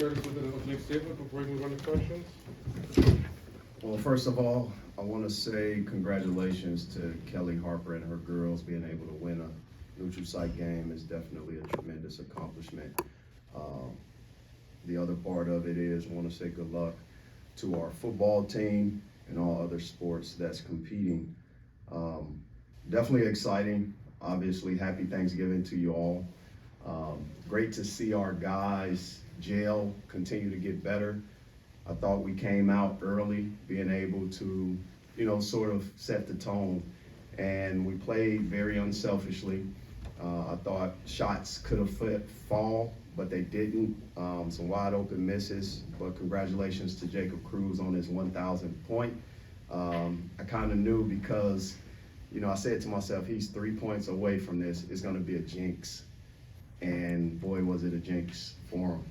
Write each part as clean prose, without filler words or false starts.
Ready for the opening statement before we move on to questions? Well, first of all, I want to say congratulations to Kelly Harper and her girls. Being able to win a neutral site game is definitely a tremendous accomplishment. The other part of it is I want to say good luck to our football team and all other sports that's competing. Definitely exciting. Obviously, happy Thanksgiving to you all. Great to see our guys gel, continue to get better. I thought we came out early, being able to, sort of set the tone. And we played very unselfishly. I thought shots could have fall, but they didn't. Some wide open misses, but congratulations to Jacob Cruz on his 1,000th point. I kind of knew because, I said to myself, he's 3 points away from this. It's going to be a jinx. And boy, was it a jinx for him.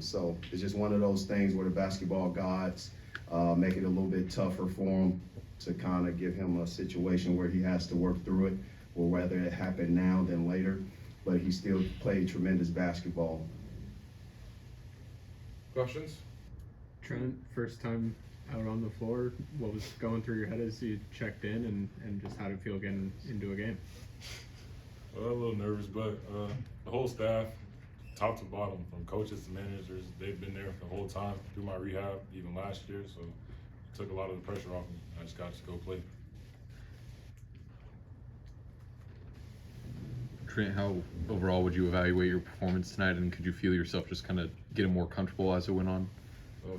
So it's just one of those things where the basketball gods make it a little bit tougher for him to kind of give him a situation where he has to work through it, or whether it happened now than later. But he still played tremendous basketball. Questions? Trent, first time out on the floor, what was going through your head as you checked in, and just how did it feel getting into a game? A little nervous, but the whole staff, top to bottom, from coaches to managers, they've been there the whole time through my rehab, even last year, so it took a lot of the pressure off me. I just got to go play. Trent, how overall would you evaluate your performance tonight, and could you feel yourself just kind of getting more comfortable as it went on?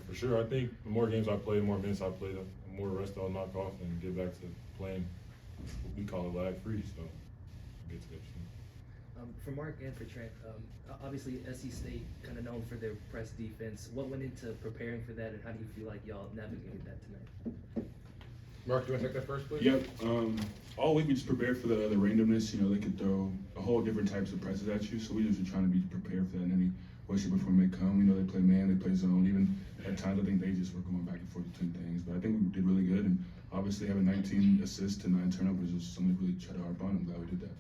For sure, I think the more games I play, the more minutes I play, the more rest I'll knock off and get back to playing. We call it lag free, so I'll get to that. For Mark and for Trent, obviously SC State kind of known for their press defense. What went into preparing for that, and how do you feel like y'all navigated that tonight? Mark, do you want to take that first, please? Yep. All week we just prepared for the randomness. They could throw a whole different types of presses at you, so we just were trying to be prepared for that in any way, shape, or form may come. We know they play man, they play zone. Even at times, I think they just were going back and forth between things. But I think we did really good, and obviously having 19 assists to 9 turnovers is something we really tried to harp on. I'm glad we did that.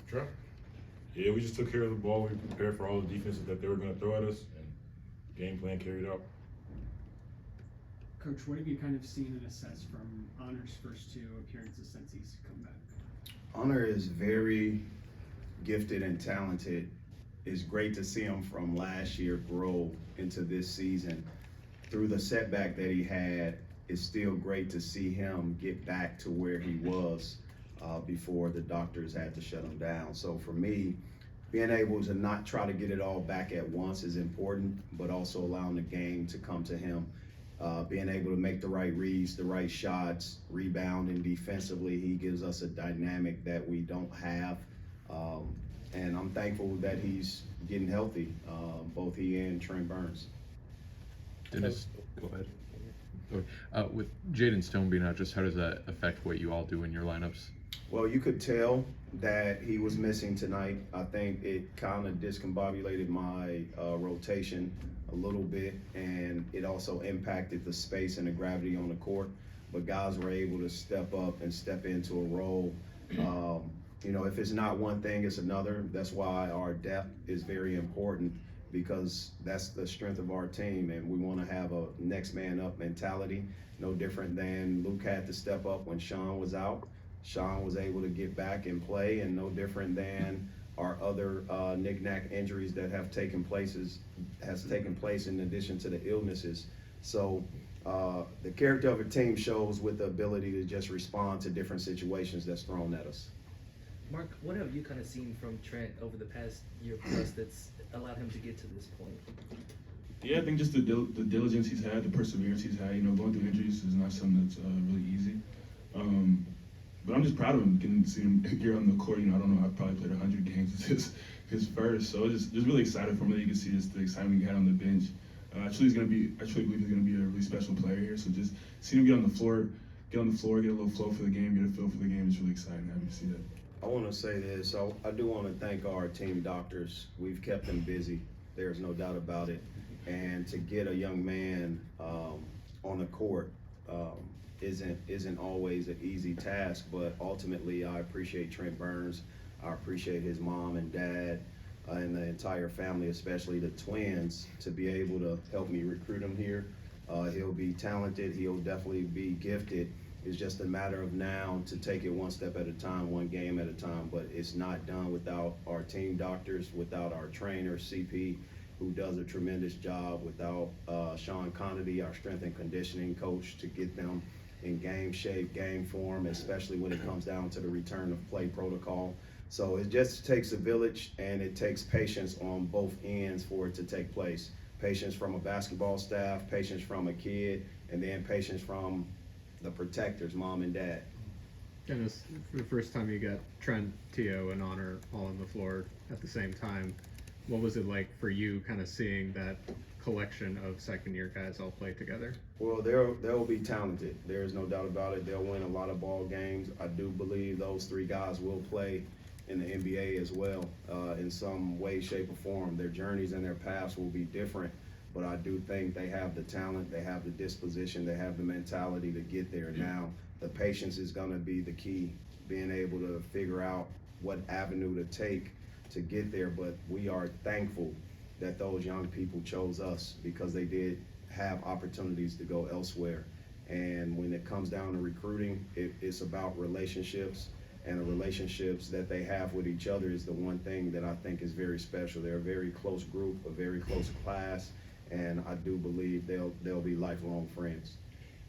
Trent? Yeah, we just took care of the ball. We prepared for all the defenses that they were going to throw at us, and game plan carried out. Coach, what have you kind of seen and assessed from Honor's first 2 appearances since he's come back? Honor is very gifted and talented. It's great to see him from last year grow into this season. Through the setback that he had, it's still great to see him get back to where he was before the doctors had to shut him down. So for me, being able to not try to get it all back at once is important, but also allowing the game to come to him. Being able to make the right reads, the right shots, rebounding defensively, he gives us a dynamic that we don't have. And I'm thankful that he's getting healthy, both he and Trent Burns. Dennis, go ahead. With Jaden Stone being out, just how does that affect what you all do in your lineups? Well, you could tell that he was missing tonight. I think it kind of discombobulated my rotation a little bit, and it also impacted the space and the gravity on the court. But guys were able to step up and step into a role. If it's not one thing, it's another. That's why our depth is very important, because that's the strength of our team, and we want to have a next man up mentality. No different than Luke had to step up when Sean was out. Sean was able to get back and play, and no different than our other knick-knack injuries that have taken place in addition to the illnesses. So the character of a team shows with the ability to just respond to different situations that's thrown at us. Mark, what have you kind of seen from Trent over the past year plus that's allowed him to get to this point? Yeah, I think just the diligence he's had, the perseverance he's had. Going through injuries is not something that's really easy. But I'm just proud of him, getting to see him here on the court. I don't know, I've probably played 100 games. It's his first, so just really excited for him. You can see just the excitement he had on the bench. I truly believe he's going to be a really special player here. So just seeing him get on the floor, get a little flow for the game, get a feel for the game is really exciting. Happy to see that. I want to say this. I do want to thank our team doctors. We've kept them busy. There's no doubt about it. And to get a young man on the court isn't always an easy task, but ultimately I appreciate Trent Burns. I appreciate his mom and dad and the entire family, especially the twins, to be able to help me recruit him here. He'll be talented. He'll definitely be gifted. It's just a matter of now to take it one step at a time, one game at a time. But it's not done without our team doctors, without our trainer, CP, who does a tremendous job, without Sean Conity, our strength and conditioning coach, to get them in game shape, game form, especially when it comes down to the return of play protocol. So it just takes a village, and it takes patience on both ends for it to take place. Patience from a basketball staff, patience from a kid, and then patience from the protectors, mom and dad. Dennis, for the first time you got Trent, Tio, and Honor all on the floor at the same time, what was it like for you kind of seeing that collection of second-year guys all play together? Well, they'll be talented. There's no doubt about it. They'll win a lot of ball games. I do believe those three guys will play in the NBA as well, in some way, shape, or form. Their journeys and their paths will be different, but I do think they have the talent, they have the disposition, they have the mentality to get there. Now, the patience is going to be the key, being able to figure out what avenue to take to get there. But we are thankful that those young people chose us, because they did have opportunities to go elsewhere. And when it comes down to recruiting, it's about relationships, and the relationships that they have with each other is the one thing that I think is very special. They're a very close group, a very close class, and I do believe they'll be lifelong friends.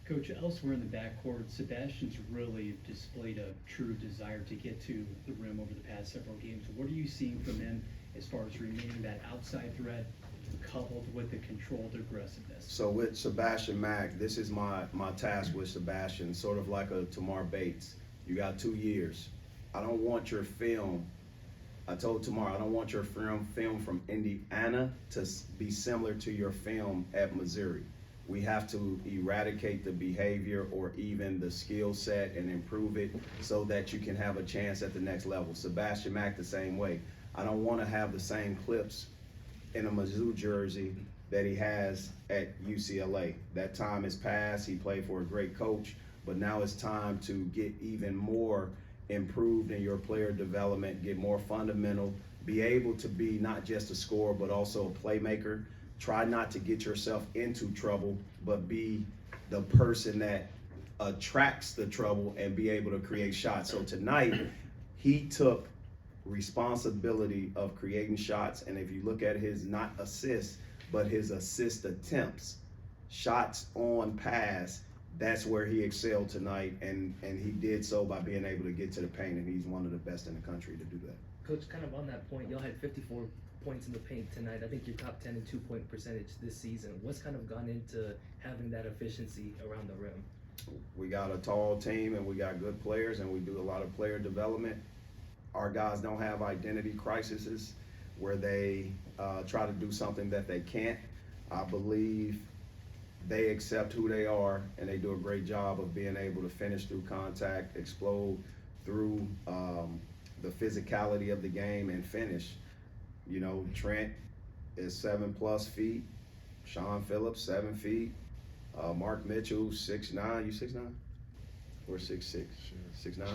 Coach, elsewhere in the backcourt, Sebastian's really displayed a true desire to get to the rim over the past several games. What are you seeing from him as far as remaining that outside threat coupled with the controlled aggressiveness? So with Sebastian Mack, this is my task with Sebastian, sort of like a Tamar Bates. You got 2 years. I don't want your film. I told Tamar, I don't want your film from Indiana to be similar to your film at Missouri. We have to eradicate the behavior or even the skill set and improve it so that you can have a chance at the next level. Sebastian Mack the same way. I don't want to have the same clips in a Mizzou jersey that he has at UCLA. That time is past. He played for a great coach, but now it's time to get even more improved in your player development, get more fundamental, be able to be not just a scorer, but also a playmaker. Try not to get yourself into trouble, but be the person that attracts the trouble and be able to create shots. So tonight, he took responsibility of creating shots, and if you look at his not assists, but his assist attempts, shots on pass, that's where he excelled tonight, and he did so by being able to get to the paint, and he's one of the best in the country to do that. Coach, kind of on that point, y'all had 54 points in the paint tonight. I think you're top 10 in 2-point percentage this season. What's kind of gone into having that efficiency around the rim? We got a tall team, and we got good players, and we do a lot of player development. Our guys don't have identity crises where they try to do something that they can't. I believe they accept who they are, and they do a great job of being able to finish through contact, explode through the physicality of the game, and finish. You know, Trent is 7+ feet. Sean Phillips, 7 feet. Mark Mitchell, 6'9". You 6'9"? Or 6'6"? 6'9"?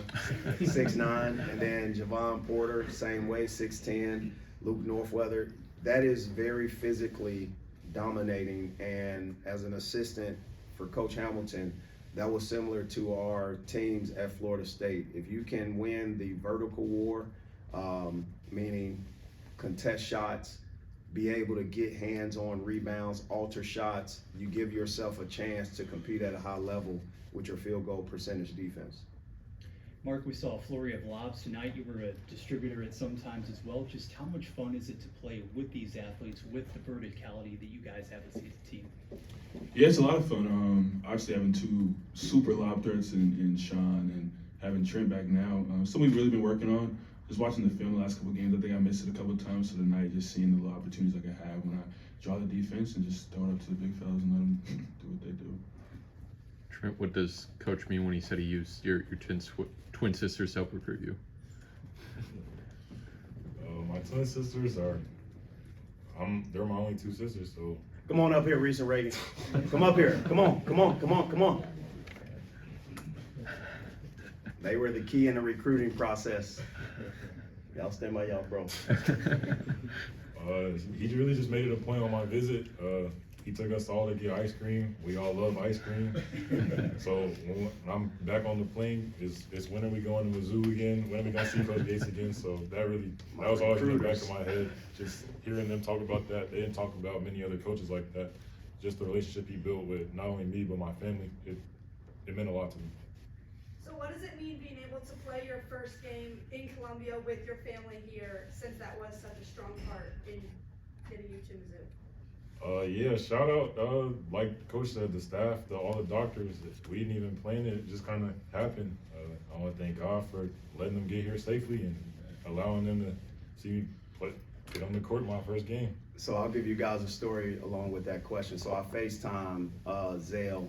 6'9". And then Javon Porter, same way, 6'10". Luke Northweather. That is very physically dominating, and as an assistant for Coach Hamilton, that was similar to our teams at Florida State. If you can win the vertical war, meaning contest shots, be able to get hands on rebounds, alter shots, you give yourself a chance to compete at a high level with your field goal percentage defense. Mark, we saw a flurry of lobs tonight. You were a distributor at some times as well. Just how much fun is it to play with these athletes, with the verticality that you guys have as a team? Yeah, it's a lot of fun. Obviously having two super lob threats in Sean and having Trent back now. Something we've really been working on. Just watching the film the last couple of games, I think I missed it a couple of times. So tonight, just seeing the little opportunities I could have when I draw the defense and just throw it up to the big fellas and let them do what they do. Trent, what does Coach mean when he said he used your twin sisters to help recruit you? My twin sisters are, they're my only two sisters, so. Come on up here, recent ratings. Come up here. Come on. They were the key in the recruiting process. Y'all stand by y'all, bro. He really just made it a point on my visit. He took us all to get ice cream. We all love ice cream. So when I'm back on the plane, it's when are we going to Mizzou again? When are we gonna see Coach Gates again? So that was always in the back of my head. Just hearing them talk about that. They didn't talk about many other coaches like that. Just the relationship he built with not only me but my family. It meant a lot to me. So what does it mean being able to play your first game in Columbia with your family here, since that was such a strong part in getting you to Mizzou? Yeah, shout out, like Coach said, the staff, all the doctors. We didn't even plan it; it just kind of happened. I want to thank God for letting them get here safely and allowing them to see me get on the court my first game. So I'll give you guys a story along with that question. So I FaceTimed Zale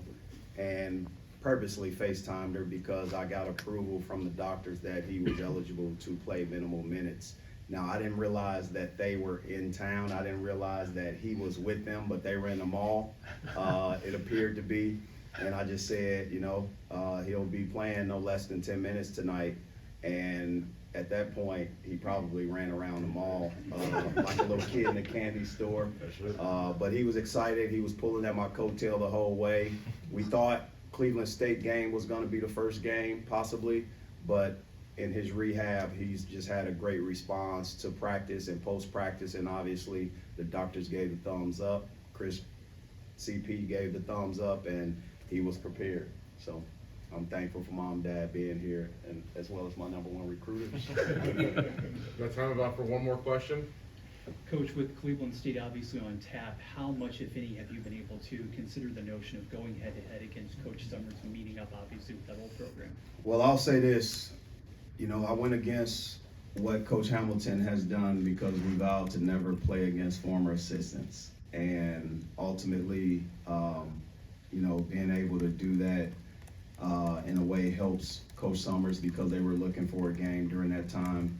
and purposely FaceTimed her because I got approval from the doctors that he was eligible to play minimal minutes. Now, I didn't realize that they were in town. I didn't realize that he was with them, but they were in the mall. It appeared to be. And I just said, he'll be playing no less than 10 minutes tonight. And at that point, he probably ran around the mall like a little kid in a candy store. But he was excited. He was pulling at my coattail the whole way. We thought Cleveland State game was going to be the first game, possibly, but in his rehab, he's just had a great response to practice and post-practice, and obviously the doctors gave the thumbs up. Chris CP gave the thumbs up, and he was prepared. So I'm thankful for Mom and Dad being here, and as well as my #1 recruiters. Got time about for one more question? Coach, with Cleveland State obviously on tap, how much, if any, have you been able to consider the notion of going head-to-head against Coach Summers and meeting up obviously with that whole program? Well, I'll say this. I went against what Coach Hamilton has done because we vowed to never play against former assistants. And ultimately, being able to do that in a way helps Coach Summers because they were looking for a game during that time.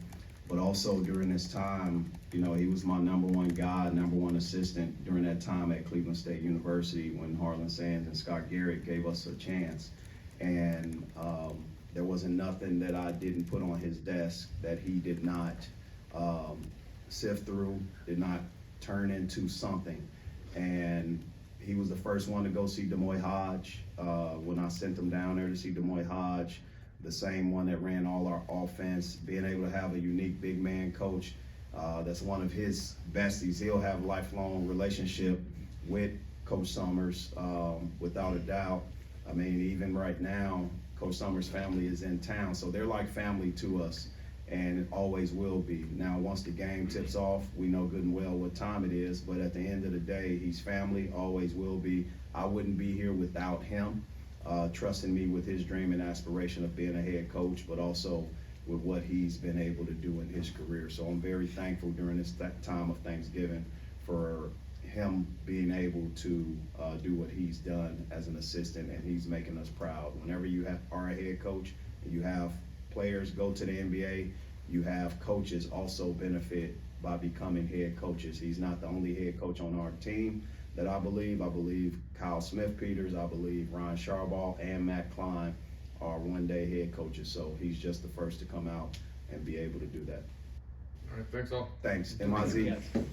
But also during this time, he was my #1 guy, #1 assistant during that time at Cleveland State University when Harlan Sands and Scott Garrett gave us a chance. And there wasn't nothing that I didn't put on his desk that he did not sift through, did not turn into something. And he was the first one to go see Demoy Hodge when I sent him down there to see Demoy Hodge, the same one that ran all our offense, being able to have a unique big man coach. That's one of his besties. He'll have a lifelong relationship with Coach Summers, without a doubt. I mean, even right now, Coach Summers' family is in town, so they're like family to us, and it always will be. Now, once the game tips off, we know good and well what time it is, but at the end of the day, he's family, always will be. I wouldn't be here without him, trusting me with his dream and aspiration of being a head coach, but also with what he's been able to do in his career. So I'm very thankful during this time of Thanksgiving for him being able to do what he's done as an assistant, and he's making us proud. Whenever you are a head coach and you have players go to the NBA, you have coaches also benefit by becoming head coaches. He's not the only head coach on our team that I believe Kyle Smith-Peters, I believe Ryan Charball and Matt Klein are one-day head coaches. So he's just the first to come out and be able to do that. All right, thanks all. Thanks, MIZ.